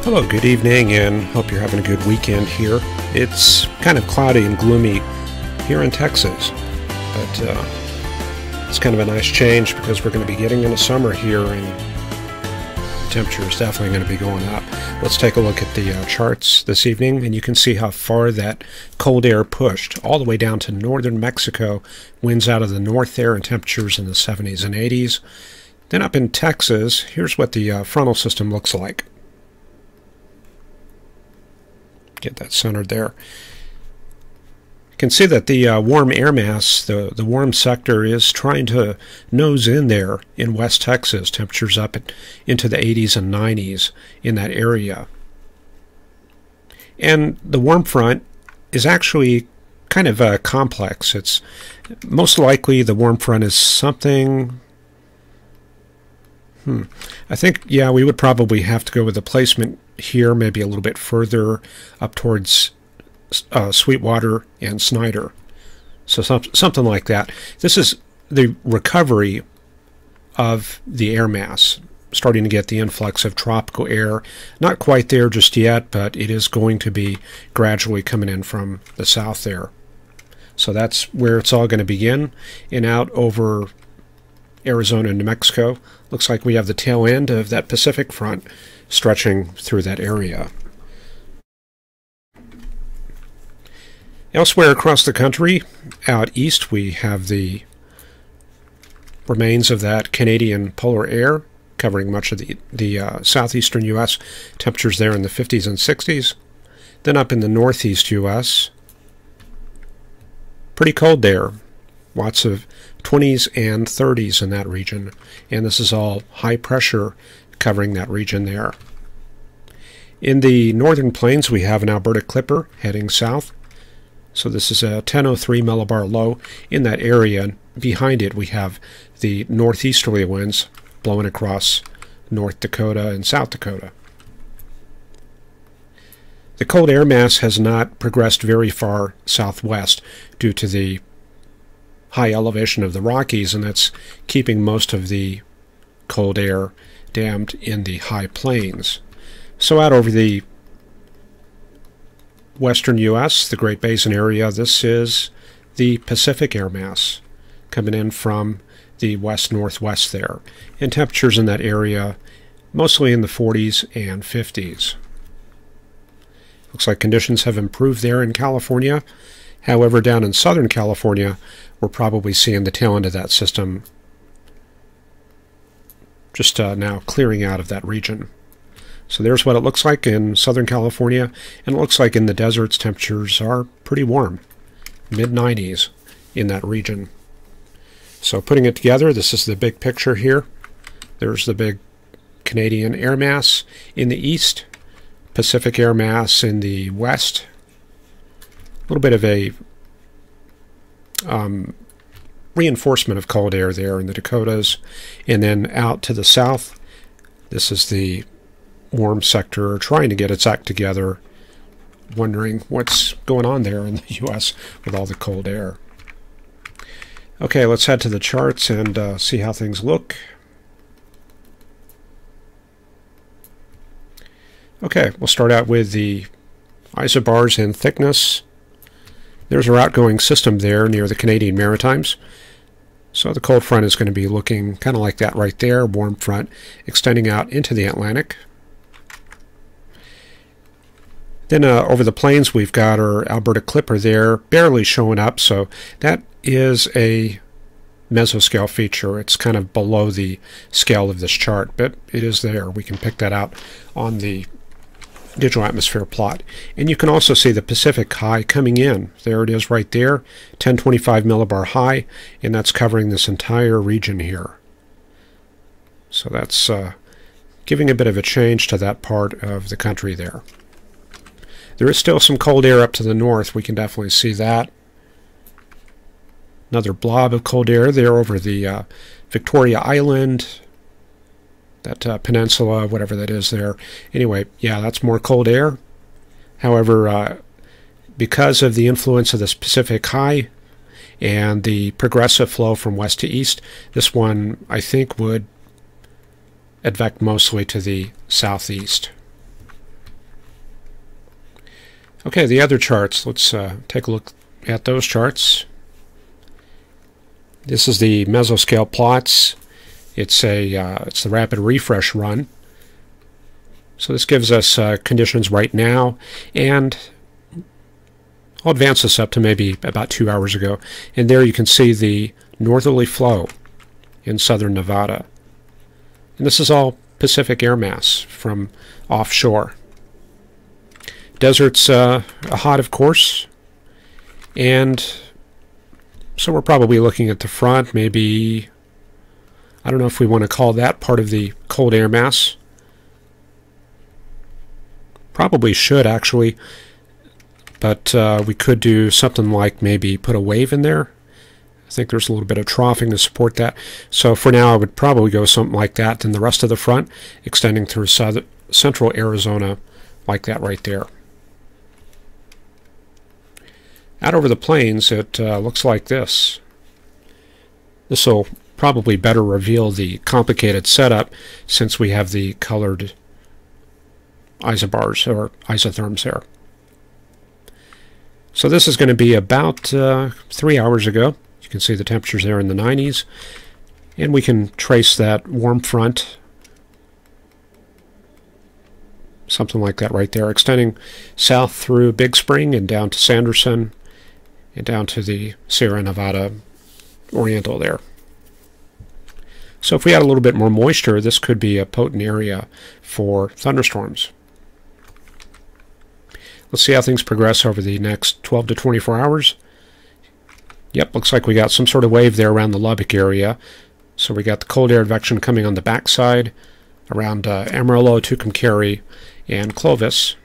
Hello, good evening, and hope you're having a good weekend here. It's kind of cloudy and gloomy here in Texas, but it's kind of a nice change because we're going to be getting into summer here, and the temperature is definitely going to be going up. Let's take a look at the charts this evening, and you can see how far that cold air pushed all the way down to northern Mexico. Winds out of the north there, and temperatures in the 70s and 80s. Then up in Texas, here's what the frontal system looks like. Get that centered there. You can see that the warm air mass, the warm sector, is trying to nose in there in West Texas. Temperatures up into the 80s and 90s in that area. And the warm front is actually kind of complex. It's most likely the warm front is something... I think, yeah, we would probably have to go with the placement here, maybe a little bit further up towards Sweetwater and Snyder. So something like that. This is the recovery of the air mass, starting to get the influx of tropical air. Not quite there just yet, but it is going to be gradually coming in from the south there. So that's where it's all going to begin, and out over Arizona and New Mexico. Looks like we have the tail end of that Pacific front stretching through that area. Elsewhere across the country, out east, we have the remains of that Canadian polar air covering much of the southeastern U.S. Temperatures there in the 50s and 60s. Then up in the northeast U.S., pretty cold there. Lots of 20s and 30s in that region, and this is all high pressure covering that region there. In the northern plains, we have an Alberta clipper heading south. So this is a 1003 millibar low in that area, and behind it we have the northeasterly winds blowing across North Dakota and South Dakota. The cold air mass has not progressed very far southwest due to the high elevation of the Rockies, and that's keeping most of the cold air dammed in the high plains. So out over the western U.S., the Great Basin area, this is the Pacific air mass coming in from the west-northwest there. And temperatures in that area mostly in the 40s and 50s. Looks like conditions have improved there in California. However, down in Southern California, we're probably seeing the tail end of that system just now clearing out of that region. So there's what it looks like in Southern California, and it looks like in the deserts temperatures are pretty warm, mid-90s in that region. So putting it together, this is the big picture here. There's the big Canadian air mass in the east, Pacific air mass in the west, a little bit of a reinforcement of cold air there in the Dakotas, and then out to the south, this is the warm sector trying to get its act together, wondering what's going on there in the U.S. with all the cold air. Okay, let's head to the charts and see how things look. Okay, we'll start out with the isobars in thickness. There's our outgoing system there near the Canadian Maritimes. So the cold front is going to be looking kind of like that right there, warm front extending out into the Atlantic. Then over the plains, we've got our Alberta clipper there, barely showing up, so that is a mesoscale feature. It's kind of below the scale of this chart, but it is there. We can pick that out on the digital atmosphere plot. And you can also see the Pacific high coming in. There it is right there, 1025 millibar high, and that's covering this entire region here. So that's giving a bit of a change to that part of the country there. There is still some cold air up to the north. We can definitely see that. Another blob of cold air there over the Victoria Island, that peninsula, whatever that is there. Anyway, yeah, that's more cold air. However, because of the influence of this Pacific high and the progressive flow from west to east, this one, I think, would advect mostly to the southeast. Okay, the other charts. Let's take a look at those charts. This is the mesoscale plots. It's the rapid refresh run. So this gives us conditions right now, and I'll advance this up to maybe about 2 hours ago. And there you can see the northerly flow in southern Nevada. And this is all Pacific air mass from offshore. Desert's hot, of course, and so we're probably looking at the front, maybe, I don't know if we want to call that part of the cold air mass. Probably should, actually, but we could do something like maybe put a wave in there. I think there's a little bit of troughing to support that. So for now, I would probably go something like that, and the rest of the front extending through central Arizona like that right there. Out over the plains, it looks like this. This will probably better reveal the complicated setup since we have the colored isobars or isotherms there. So this is going to be about 3 hours ago. You can see the temperatures there in the 90s. And we can trace that warm front, something like that right there, extending south through Big Spring and down to Sanderson and down to the Sierra Nevada Oriental there. So if we had a little bit more moisture, this could be a potent area for thunderstorms. Let's see how things progress over the next 12 to 24 hours. Yep, looks like we got some sort of wave there around the Lubbock area. So we got the cold air advection coming on the backside around Amarillo, Tucumcari, and Clovis.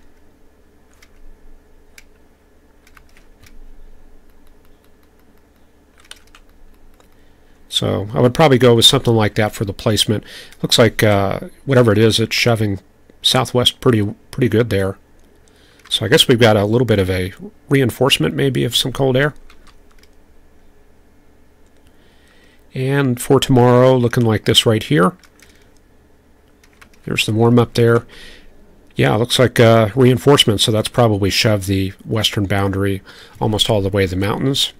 So I would probably go with something like that for the placement. Looks like whatever it is, it's shoving southwest pretty good there. So I guess we've got a little bit of a reinforcement maybe of some cold air. And for tomorrow, looking like this right here. There's the warm up there. Yeah, it looks like reinforcement, so that's probably shoved the western boundary almost all the way to the mountains.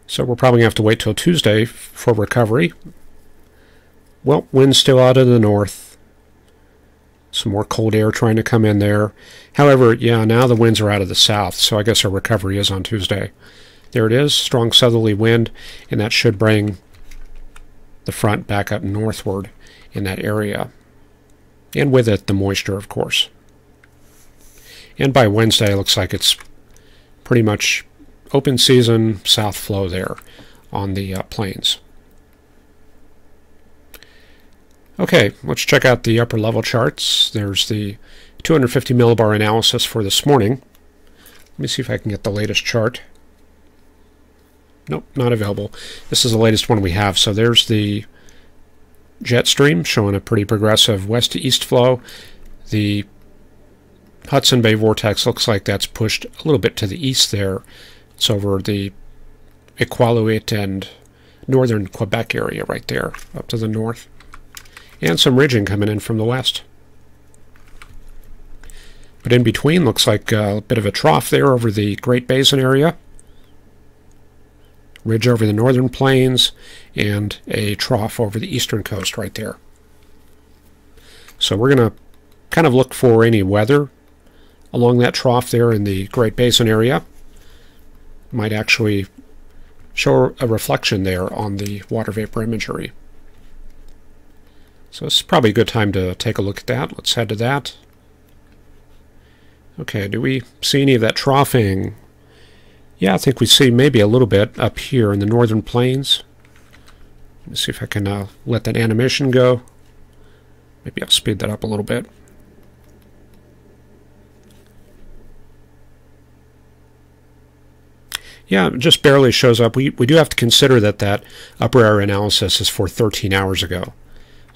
So we're probably going to have to wait till Tuesday for recovery. Well, wind's still out of the north. Some more cold air trying to come in there. However, yeah, now the winds are out of the south, so I guess our recovery is on Tuesday. There it is, strong southerly wind, and that should bring the front back up northward in that area. And with it, the moisture, of course. And by Wednesday, it looks like it's pretty much open season south flow there on the plains. Okay, let's check out the upper level charts. There's the 250 millibar analysis for this morning. Let me see if I can get the latest chart. Nope, not available. This is the latest one we have. So there's the jet stream showing a pretty progressive west to east flow. The Hudson Bay vortex looks like that's pushed a little bit to the east there. It's over the Iqaluit and northern Quebec area right there, up to the north. And some ridging coming in from the west. But in between looks like a bit of a trough there over the Great Basin area. Ridge over the northern plains, and a trough over the eastern coast right there. So we're going to kind of look for any weather along that trough there in the Great Basin area. Might actually show a reflection there on the water vapor imagery. So it's probably a good time to take a look at that. Let's head to that. Okay, do we see any of that troughing? Yeah, I think we see maybe a little bit up here in the northern plains. Let me see if I can let that animation go. Maybe I'll speed that up a little bit. Yeah, it just barely shows up. We do have to consider that upper air analysis is for 13 hours ago.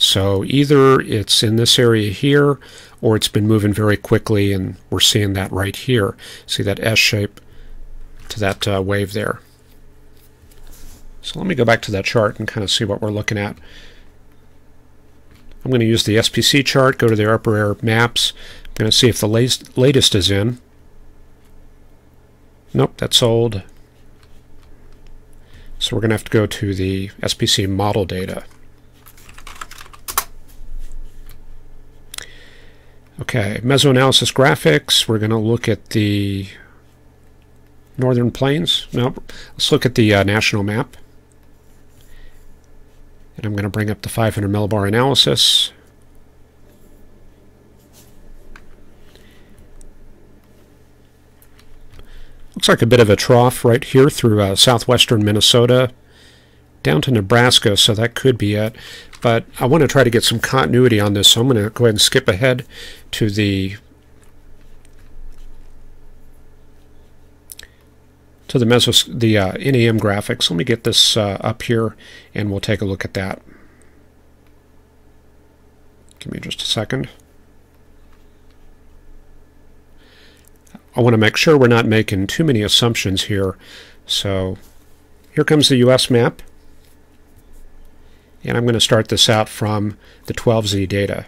So either it's in this area here, or it's been moving very quickly, and we're seeing that right here. See that S shape to that wave there. So let me go back to that chart and kind of see what we're looking at. I'm going to use the SPC chart, go to the upper air maps. I'm going to see if the latest is in. Nope, that's old. So we're going to have to go to the SPC model data. Okay, mesoanalysis graphics. We're going to look at the northern plains. Nope, let's look at the national map. And I'm going to bring up the 500 millibar analysis. Looks like a bit of a trough right here through southwestern Minnesota down to Nebraska, so that could be it. But I want to try to get some continuity on this, so I'm going to go ahead and skip ahead to the NAM graphics. Let me get this up here, and we'll take a look at that. Give me just a second. I want to make sure we're not making too many assumptions here. So here comes the US map. And I'm going to start this out from the 12Z data.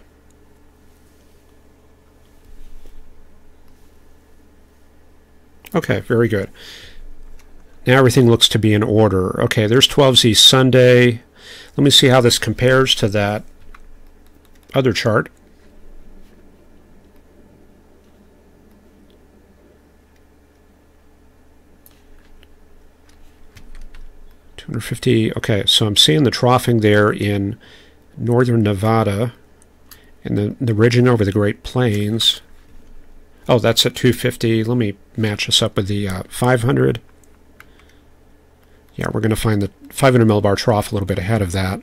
Okay, very good. Now everything looks to be in order. Okay, there's 12Z Sunday. Let me see how this compares to that other chart. 250. Okay, so I'm seeing the troughing there in northern Nevada and the ridging over the Great Plains. Oh, that's at 250. Let me match this up with the 500. Yeah, we're going to find the 500 millibar trough a little bit ahead of that.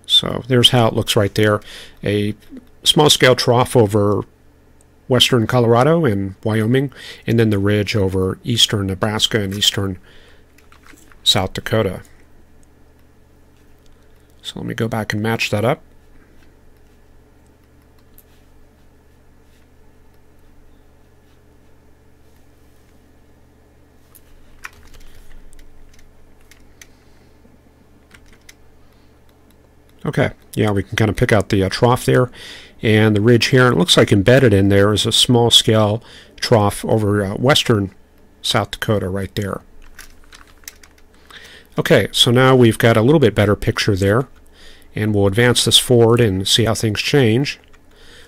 So there's how it looks right there. A small-scale trough over western Colorado and Wyoming, and then the ridge over eastern Nebraska and eastern South Dakota. So let me go back and match that up. Okay, yeah, we can kind of pick out the trough there and the ridge here. It looks like embedded in there is a small scale trough over western South Dakota right there. Okay, so now we've got a little bit better picture there, and we'll advance this forward and see how things change.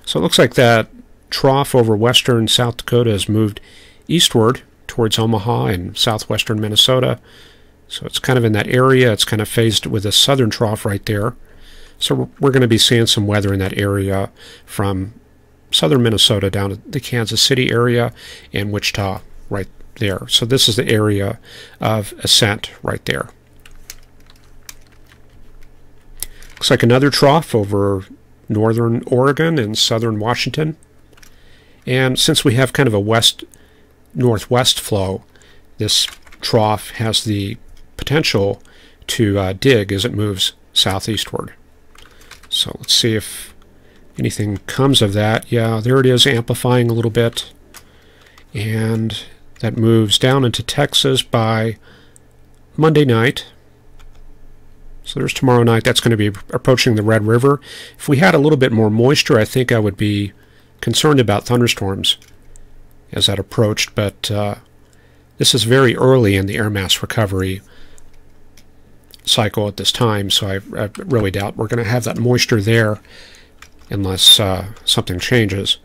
So it looks like that trough over western South Dakota has moved eastward towards Omaha and southwestern Minnesota. So it's kind of in that area. It's kind of phased with a southern trough right there. So we're going to be seeing some weather in that area from southern Minnesota down to the Kansas City area and Wichita right there. So this is the area of ascent right there. Looks like another trough over northern Oregon and southern Washington. And since we have kind of a west-northwest flow, this trough has the potential to dig as it moves southeastward. So let's see if anything comes of that. Yeah, there it is, amplifying a little bit. And that moves down into Texas by Monday night. So there's tomorrow night. That's going to be approaching the Red River. If we had a little bit more moisture, I think I would be concerned about thunderstorms as that approached. But this is very early in the air mass recovery cycle at this time, so I really doubt we're going to have that moisture there unless something changes.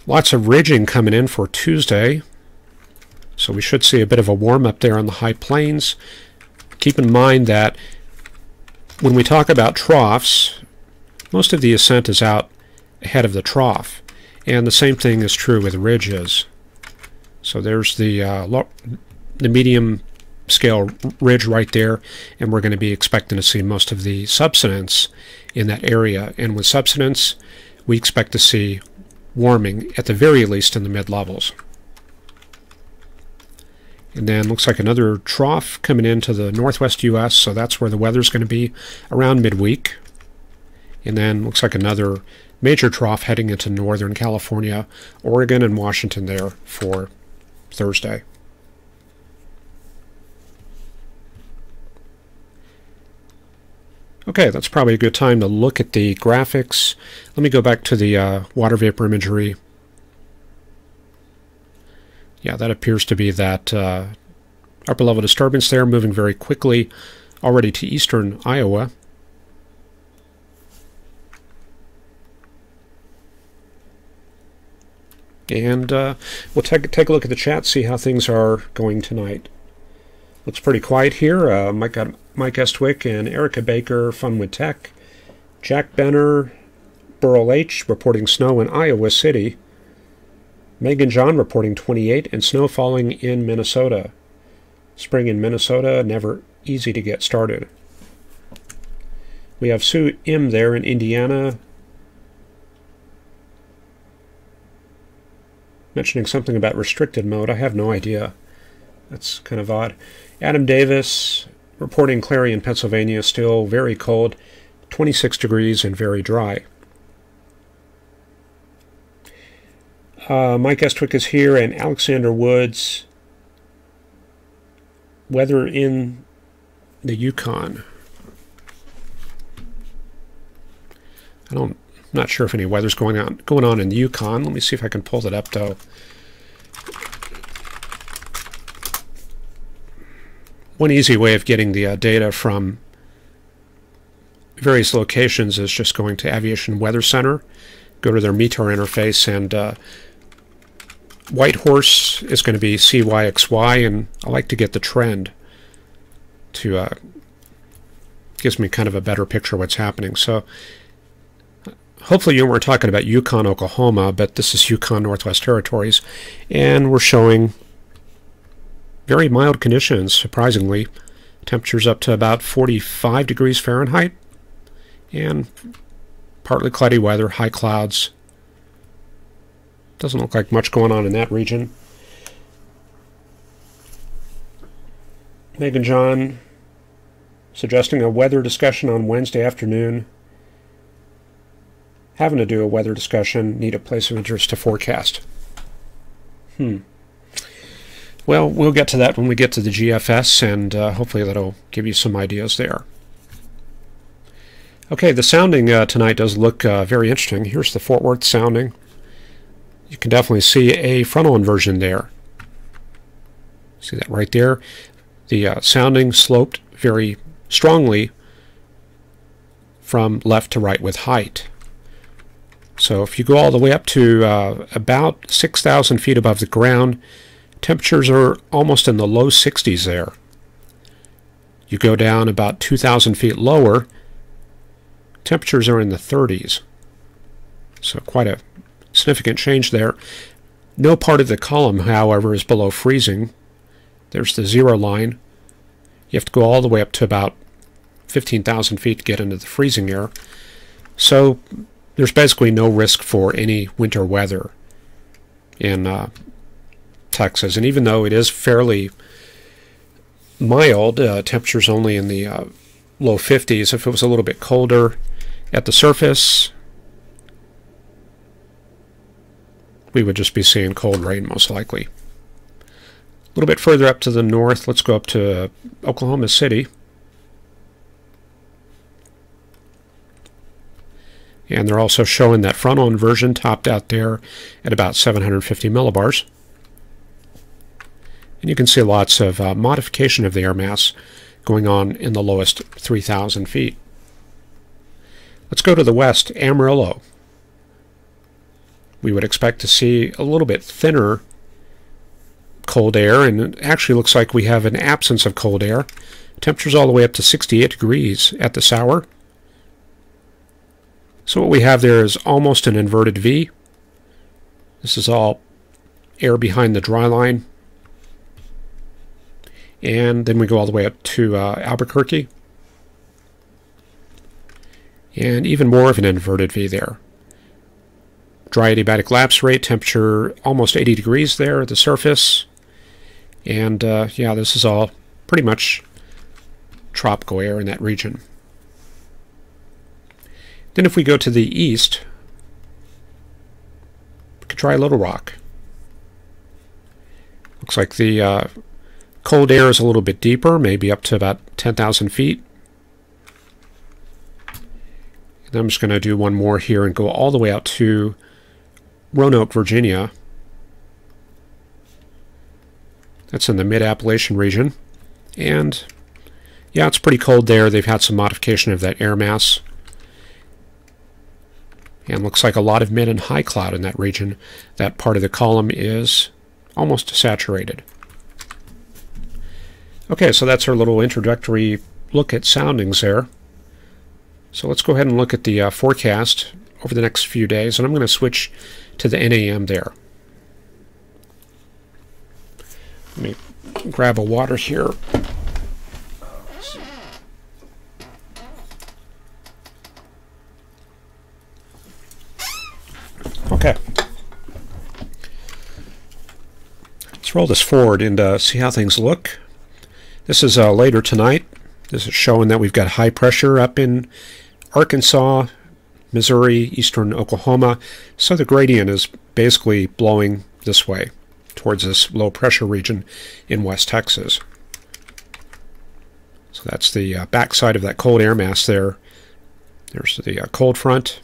Lots of ridging coming in for Tuesday, so we should see a bit of a warm-up there on the high plains. Keep in mind that when we talk about troughs, most of the ascent is out ahead of the trough, and the same thing is true with ridges. So there's the medium scale ridge right there, and we're going to be expecting to see most of the subsidence in that area. And with subsidence, we expect to see warming at the very least in the mid-levels. And then looks like another trough coming into the northwest U.S., so that's where the weather's going to be around midweek. And then looks like another major trough heading into northern California, Oregon, and Washington there for Thursday. Okay, that's probably a good time to look at the graphics. Let me go back to the water vapor imagery. Yeah, that appears to be that upper level disturbance there, moving very quickly already to eastern Iowa. And we'll take a look at the chat, see how things are going tonight. Looks pretty quiet here. Mike Estwick and Erica Baker, Funwood Tech. Jack Benner, Burl H. reporting snow in Iowa City. Megan John reporting 28 and snow falling in Minnesota. Spring in Minnesota, never easy to get started. We have Sue M. there in Indiana, mentioning something about restricted mode. I have no idea. That's kind of odd. Adam Davis reporting Clarion, Pennsylvania, still very cold, 26 degrees and very dry. Mike Estwick is here, and Alexander Woods. Weather in the Yukon. I'm not sure if any weather's going on in the Yukon. Let me see if I can pull that up, though. One easy way of getting the data from various locations is just going to Aviation Weather Center, go to their Meteor interface, and Whitehorse is going to be CYXY, and I like to get the trend to gives me kind of a better picture of what's happening. So hopefully you weren't talking about Yukon, Oklahoma, but this is Yukon, Northwest Territories, and we're showing very mild conditions, surprisingly. Temperatures up to about 45 degrees Fahrenheit, and partly cloudy weather, high clouds. Doesn't look like much going on in that region. Megan John suggesting a weather discussion on Wednesday afternoon. Having to do a weather discussion, need a place of interest to forecast. Well, we'll get to that when we get to the GFS, and hopefully that'll give you some ideas there. Okay, the sounding tonight does look very interesting. Here's the Fort Worth sounding. You can definitely see a frontal inversion there. See that right there? The sounding sloped very strongly from left to right with height. So if you go all the way up to about 6,000 feet above the ground, temperatures are almost in the low 60s there. You go down about 2,000 feet lower, temperatures are in the 30s. So quite a significant change there. No part of the column, however, is below freezing. There's the zero line. You have to go all the way up to about 15,000 feet to get into the freezing air. So there's basically no risk for any winter weather in Texas. And even though it is fairly mild, temperatures only in the low 50s, if it was a little bit colder at the surface, we would just be seeing cold rain most likely. A little bit further up to the north, let's go up to Oklahoma City. And they're also showing that frontal inversion topped out there at about 750 millibars. And you can see lots of modification of the air mass going on in the lowest 3,000 feet. Let's go to the west, Amarillo. We would expect to see a little bit thinner cold air, and it actually looks like we have an absence of cold air. Temperatures all the way up to 68 degrees at this hour. So what we have there is almost an inverted V. This is all air behind the dry line. And then we go all the way up to Albuquerque. And even more of an inverted V there. Dry adiabatic lapse rate, temperature almost 80 degrees there at the surface. And yeah, this is all pretty much tropical air in that region. Then if we go to the east, we could try Little Rock. Looks like the cold air is a little bit deeper, maybe up to about 10,000 feet. And I'm just going to do one more here and go all the way out to Roanoke, Virginia. That's in the mid-Appalachian region. And yeah, it's pretty cold there. They've had some modification of that air mass. And looks like a lot of mid and high cloud in that region. That part of the column is almost saturated. Okay, so that's our little introductory look at soundings there. So let's go ahead and look at the forecast over the next few days, and I'm going to switch to the NAM there. Let me grab a water here. Okay. Let's roll this forward and see how things look. This is later tonight. This is showing that we've got high pressure up in Arkansas, Missouri, eastern Oklahoma. So the gradient is basically blowing this way towards this low pressure region in West Texas. So that's the backside of that cold air mass there. There's the cold front.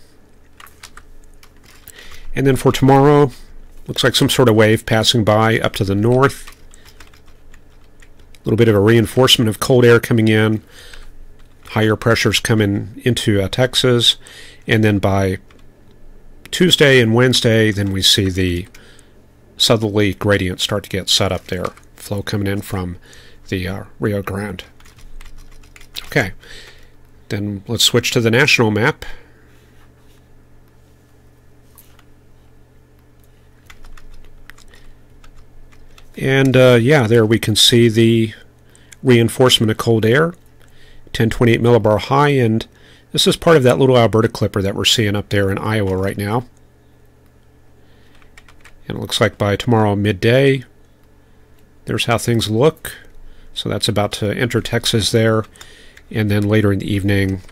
And then for tomorrow, looks like some sort of wave passing by up to the north. A little bit of a reinforcement of cold air coming in. Higher pressures coming into Texas. And then by Tuesday and Wednesday, then we see the southerly gradient start to get set up there. Flow coming in from the Rio Grande. Okay, then let's switch to the national map. And yeah, there we can see the reinforcement of cold air, 1028 millibar high, and this is part of that little Alberta clipper that we're seeing up there in Iowa right now. And it looks like by tomorrow midday, there's how things look. So that's about to enter Texas there, and then later in the evening,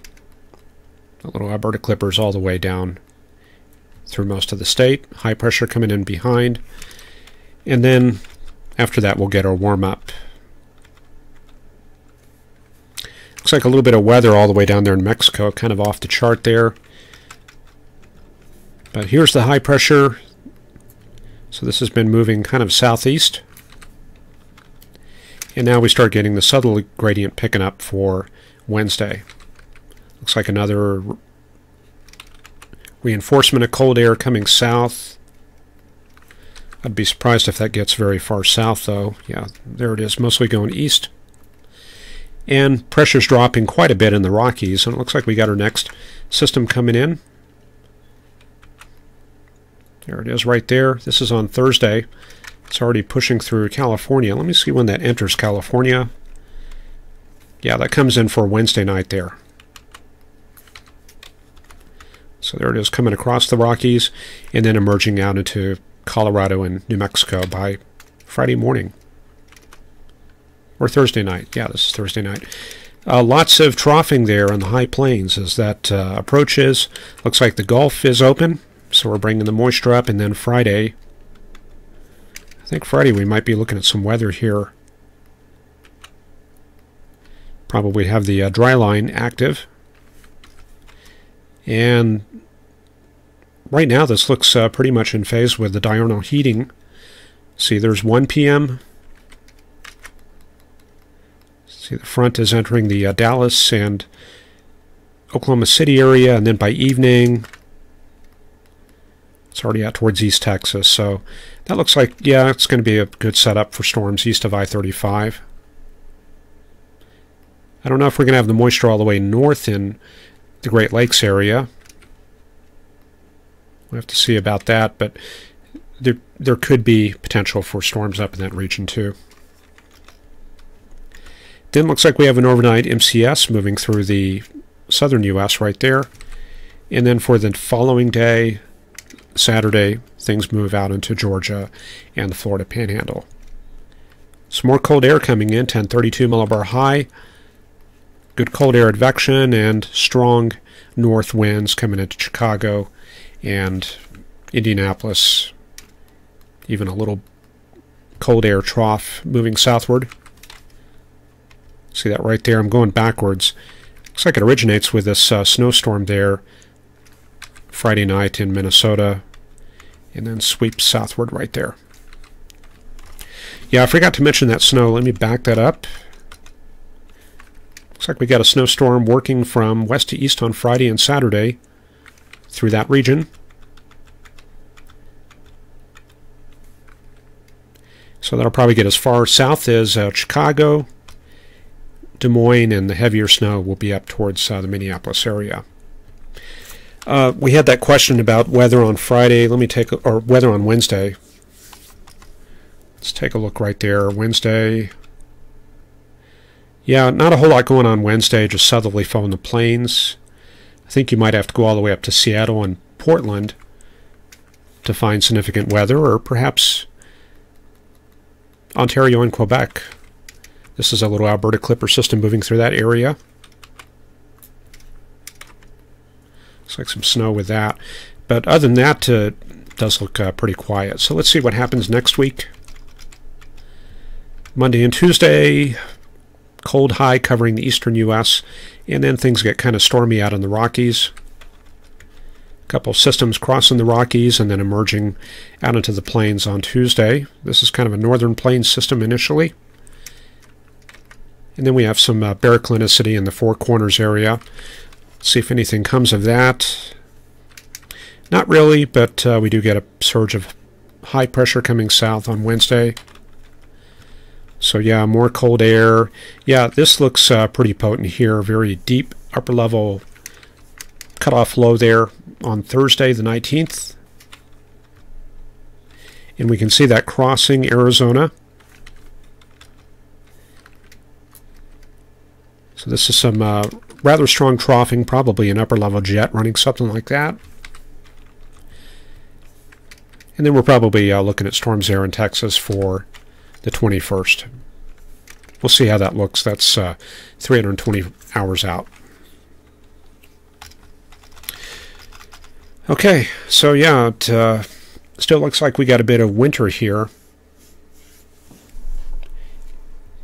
the little Alberta clippers all the way down through most of the state. High pressure coming in behind, and then after that, we'll get our warm-up. Looks like a little bit of weather all the way down there in Mexico, kind of off the chart there. But here's the high pressure. So this has been moving kind of southeast. And now we start getting the southerly gradient picking up for Wednesday. Looks like another reinforcement of cold air coming south. I'd be surprised if that gets very far south, though. Yeah, there it is, mostly going east. And pressure's dropping quite a bit in the Rockies, and it looks like we got our next system coming in. There it is right there. This is on Thursday. It's already pushing through California. Let me see when that enters California. Yeah, that comes in for Wednesday night there. So there it is, coming across the Rockies, and then emerging out into Colorado and New Mexico by Friday morning. Or Thursday night. Yeah, this is Thursday night. Lots of troughing there on the high plains as that approaches. Looks like the Gulf is open, so we're bringing the moisture up. And then Friday, I think Friday we might be looking at some weather here. Probably have the dry line active. And right now this looks pretty much in phase with the diurnal heating. See, there's 1 p.m. See, the front is entering the Dallas and Oklahoma City area, and then by evening it's already out towards East Texas. So that looks like, yeah, it's going to be a good setup for storms east of I-35. I don't know if we're going to have the moisture all the way north in the Great Lakes area. We'll have to see about that, but there could be potential for storms up in that region too. Then looks like we have an overnight MCS moving through the southern U.S. right there. And then for the following day, Saturday, things move out into Georgia and the Florida Panhandle. Some more cold air coming in, 1032 millibar high. Good cold air advection and strong north winds coming into Chicago and Indianapolis. Even a little cold air trough moving southward. See that right there? I'm going backwards. Looks like it originates with this snowstorm there Friday night in Minnesota and then sweeps southward right there. Yeah, I forgot to mention that snow. Let me back that up. Looks like we got a snowstorm working from west to east on Friday and Saturday through that region. So that'll probably get as far south as Chicago, Des Moines, and the heavier snow will be up towards the Minneapolis area. We had that question about weather on Friday. Let me or weather on Wednesday. Let's take a look right there. Wednesday. Yeah, not a whole lot going on Wednesday, just southerly flow in the plains. I think you might have to go all the way up to Seattle and Portland to find significant weather, or perhaps Ontario and Quebec. This is a little Alberta Clipper system moving through that area. Looks like some snow with that. But other than that, it does look pretty quiet. So let's see what happens next week. Monday and Tuesday, cold high covering the eastern U.S., and then things get kind of stormy out in the Rockies. A couple of systems crossing the Rockies and then emerging out into the plains on Tuesday. This is kind of a northern plains system initially. And then we have some baroclinicity in the Four Corners area. Let's see if anything comes of that. Not really, but we do get a surge of high pressure coming south on Wednesday. So yeah, more cold air. Yeah, this looks pretty potent here. Very deep upper level cutoff low there on Thursday the 19th. And we can see that crossing Arizona. So this is some rather strong troughing, probably an upper level jet running something like that. And then we're probably looking at storms there in Texas for the 21st. We'll see how that looks. That's 320 hours out. Okay, so yeah, it still looks like we got a bit of winter here.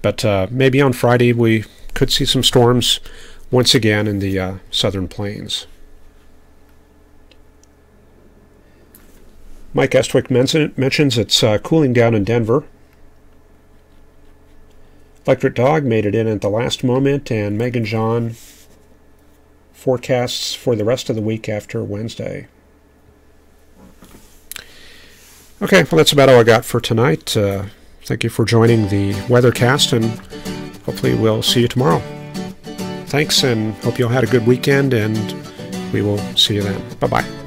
But maybe on Friday we could see some storms once again in the southern plains. Mike Estwick mentions it's cooling down in Denver. Electric Dog made it in at the last moment, and Megan John forecasts for the rest of the week after Wednesday. Okay, well, that's about all I got for tonight. Thank you for joining the Weathercast, and hopefully we'll see you tomorrow. Thanks, and hope you all had a good weekend, and we will see you then. Bye-bye.